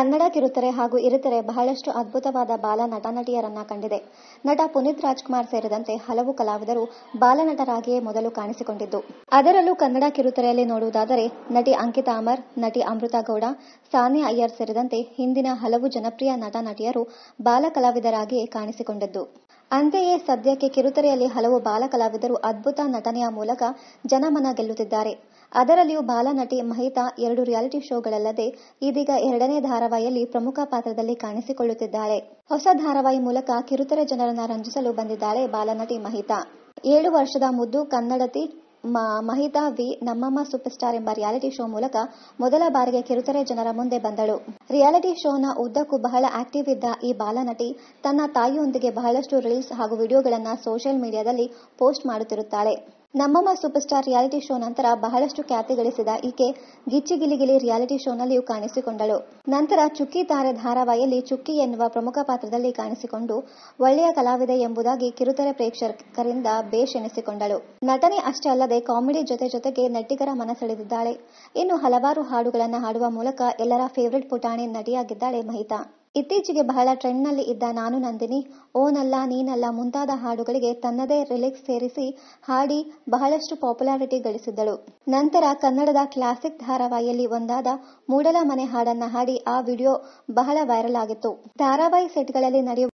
ಕನ್ನಡ ಕಿರುತೆರೆ ಹಾಗೂ ಹಿರಿತೆರೆ ಬಹಳಷ್ಟು ಅದ್ಭುತವಾದ ಬಾಲ ನಟ-ನಟಿಯರನ್ನ ಕಂಡಿದೆ. ನಟ ಪುನೀತ್ ರಾಜ್ಕುಮಾರ್ ಸೇರಿದಂತೆ ಹಲವು ಕಲಾವಿದರು ಬಾಲನಟರಾಗಿಯೇ ಮೊದಲು ಕಾಣಿಸಿಕೊಂಡಿದ್ದು. ಅದರಲ್ಲೂ ಕನ್ನಡ ಕಿರುತೆರೆಯಲ್ಲಿ ನೋಡುವುದಾದರೆ ನಟಿ ಅಂಕಿತಾ ಅಮರ್, ನಟಿ ಅಮೃತಾ ಗೌಡ, ಸಾನಿಯಾ ಅಯ್ಯರ್ ಸೇರಿದಂತೆ ಹಿಂದಿನ ಹಲವು ಜನಪ್ರಿಯ ನಟ-ನಟಿಯರು ಬಾಲ ಕಲಾವಿದರಾಗಿಯೇ ಕಾಣಿಸಿಕೊಂಡಿದ್ದು. ಅಂತೆಯೇ ಸದ್ಯಕ್ಕೆ ಕಿರುತೆರೆಯಲ್ಲಿ ಹಲವು ಬಾಲ ಕಲಾವಿದರು ಅದ್ಭುತ ನಟನೆಯ ಮೂಲಕ ಜನಮನ ಗೆಲ್ಲುತ್ತಿದ್ದಾರೆ. ಅದರಲ್ಲಿಯೂ ಬಾಲನಟಿ ಮಹಿತಾ 2 ರಿಯಾಲಿಟಿ ಶೋಗಳಲ್ಲದೆ ಇದೀಗ 2ನೇ ಧಾರಾವಾಹಿಯಲ್ಲಿ ಪ್ರಮುಖ ಪಾತ್ರದಲ್ಲಿ ಕಾಣಿಸಿಕೊಳ್ಳುತ್ತಿದ್ದಾಳೆ. ಹೊಸ ಧಾರಾವಾಹಿ ಮೂಲಕ ಕಿರುತೆರೆ ಜನರನ್ನ ರಂಜಿಸಲು ಬಂದಿದ್ದಾಳೆ ಬಾಲನಟಿ ಮಹಿತಾ. 7 ವರ್ಷದ ಮುದ್ದು ಕನ್ನಡತಿ ಮಹಿತಾ ವಿ ನಮ್ಮಮ್ಮ ಸೂಪರ್ ಸ್ಟಾರ್ ಎಂಬ ರಿಯಾಲಿಟಿ ಶೋ ಮೂಲಕ ಮೊದಲ ಬಾರಿಗೆ ಕಿರುತೆರೆ ಜನರ ಮುಂದೆ ಬಂದಳು. ರಿಯಾಲಿಟಿ ಶೋನ ಉದ್ದಕ್ಕೂ ಬಹಳ ಆಕ್ಟಿವ್ ಇದ್ದ ಈ ಬಾಲನಟಿ ತನ್ನ ತಾಯಿಯೊಂದಿಗೆ ಬಹಳಷ್ಟು ರೀಲ್ಸ್ ಹಾಗೂ ವಿಡಿಯೋಗಳನ್ನ ಸೋಷಿಯಲ್ ಮೀಡಿಯಾದಲ್ಲಿ ಪೋಸ್ಟ್ ಮಾಡುತ್ತಿರುತ್ತಾಳೆ. ನಮ್ಮಮ್ಮ ಸೂಪರ್ ಸ್ಟಾರ್ ರಿಯಾಲಿಟಿ ಶೋ ನಂತರ ಬಹಳಷ್ಟು ಖ್ಯಾತಿ ಗಳಿಸಿದ ಈಕೆ ಗಿಚ್ಚಿ ಗಿಲಿ ಗಿಲಿ ರಿಯಾಲಿಟಿ ಶೋನಲ್ಲಿಯೂ ಕಾಣಿಸಿಕೊಂಡಳು. ನಂತರ ಚುಕ್ಕಿ ತಾರೆ ಧಾರಾವಾಹಿಯಲ್ಲಿ ಚುಕ್ಕಿ ಎನ್ನುವ ಪ್ರಮುಖ ಪಾತ್ರದಲ್ಲಿ ಕಾಣಿಸಿಕೊಂಡು ಒಳ್ಳೆಯ ಕಲಾವಿದೆ ಎಂಬುದಾಗಿ ಕಿರುತೆರೆ ಪ್ರೇಕ್ಷಕರಿಂದ ಬೇಷ್ ಎನಿಸಿಕೊಂಡಳು. ನಟನೆ ಅಷ್ಟೇ ಅಲ್ಲದೆ ಕಾಮಿಡಿ ಜೊತೆಗೆ ನೆಟ್ಟಿಗರ ಮನ ಸೆಳೆದಿದ್ದಾಳೆ. ಇನ್ನು ಹಲವಾರು ಹಾಡುಗಳನ್ನ ಹಾಡುವ ಮೂಲಕ ಎಲ್ಲರ ಫೇವರಿಟ್ ಪುಟಾಣಿ ನಟಿಯಾಗಿದ್ದಾಳೆ ಮಹಿತಾ. ಇತ್ತೀಚೆಗೆ ಬಹಳ ಟ್ರೆಂಡ್ನಲ್ಲಿ ಇದ್ದ ನಾನು ನಂದಿನಿ, ಓ ನಲ್ಲ ನೀನಲ್ಲ ಮುಂತಾದ ಹಾಡುಗಳಿಗೆ ತನ್ನದೇ ಲಿರಿಕ್ಸ್ ಸೇರಿಸಿ ಹಾಡಿ ಬಹಳಷ್ಟು ಪಾಪ್ಯುಲಾರಿಟಿ ಗಳಿಸಿದ್ದಳು. ನಂತರ ಕನ್ನಡದ ಕ್ಲಾಸಿಕ್ ಧಾರಾವಾಹಿಯಲ್ಲಿ ಒಂದಾದ ಮೂಡಲ ಮನೆ ಹಾಡನ್ನ ಹಾಡಿ ಆ ವಿಡಿಯೋ ಬಹಳ ವೈರಲ್ ಆಗಿತ್ತು. ಧಾರಾವಾಹಿ ಸೆಟ್ಗಳಲ್ಲಿ ನಡೆಯುವ